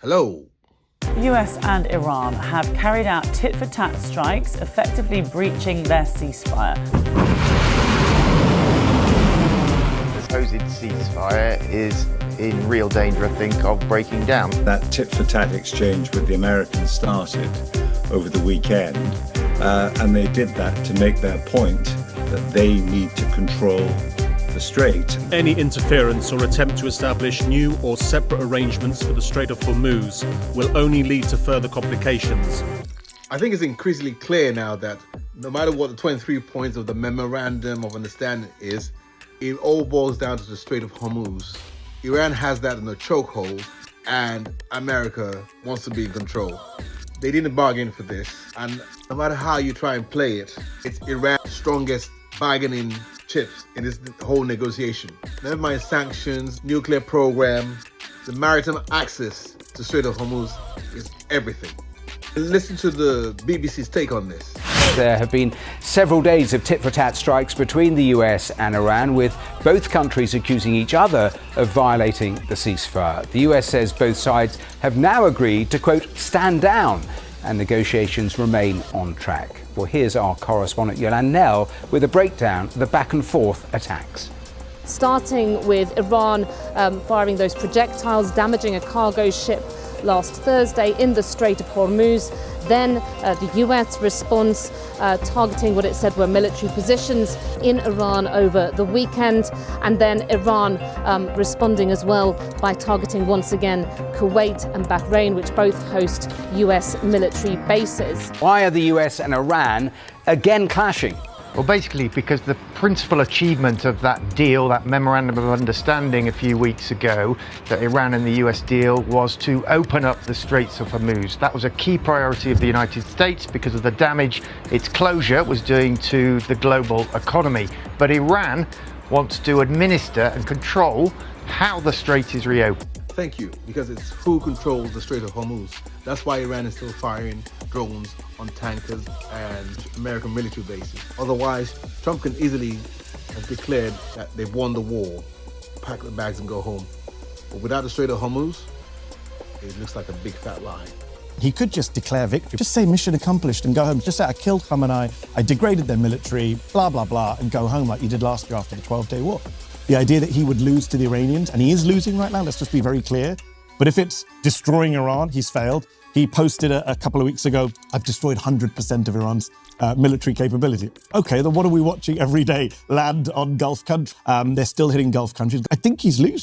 Hello. The US and Iran have carried out tit-for-tat strikes, effectively breaching their ceasefire. The supposed ceasefire is in real danger, I think, of breaking down. That tit-for-tat exchange with the Americans started over the weekend, and they did that to make their point that they need to control the Strait. Any interference or attempt to establish new or separate arrangements for the Strait of Hormuz will only lead to further complications. I think it's increasingly clear now that no matter what the 23 points of the Memorandum of Understanding is, it all boils down to the Strait of Hormuz. Iran has that in a chokehold, and America wants to be in control. They didn't bargain for this, and no matter how you try and play it, it's Iran's strongest bargaining chips in this whole negotiation. Never mind sanctions, nuclear program, the maritime access to Strait of Hormuz is everything. Listen to the BBC's take on this. There have been several days of tit-for-tat strikes between the US and Iran, with both countries accusing each other of violating the ceasefire. The US says both sides have now agreed to, quote, stand down, and negotiations remain on track. Well, here's our correspondent Yolande Nell with a breakdown of the back and forth attacks. Starting with Iran firing those projectiles, damaging a cargo ship last Thursday in the Strait of Hormuz. Then the US response targeting what it said were military positions in Iran over the weekend. And then Iran responding as well by targeting once again Kuwait and Bahrain, which both host US military bases. Why are the US and Iran again clashing? Well, basically because the principal achievement of that deal, that memorandum of understanding a few weeks ago, that Iran and the US deal, was to open up the Straits of Hormuz. That was a key priority of the United States because of the damage its closure was doing to the global economy. But Iran wants to administer and control how the strait is reopened. Thank you, because it's who controls the Strait of Hormuz. That's why Iran is still firing drones on tankers and American military bases. Otherwise, Trump can easily have declared that they've won the war, pack the bags and go home. But without the Strait of Hormuz, it looks like a big fat lie. He could just declare victory, just say mission accomplished and go home. Just say I killed Khamenei, I degraded their military, blah, blah, blah, and go home like he did last year after the 12-day war. The idea that he would lose to the Iranians, and he is losing right now, let's just be very clear. But if it's destroying Iran, he's failed. He posted a couple of weeks ago, I've destroyed 100% of Iran's military capability. Okay, then what are we watching every day? Land on Gulf countries. They're still hitting Gulf countries. I think he's losing.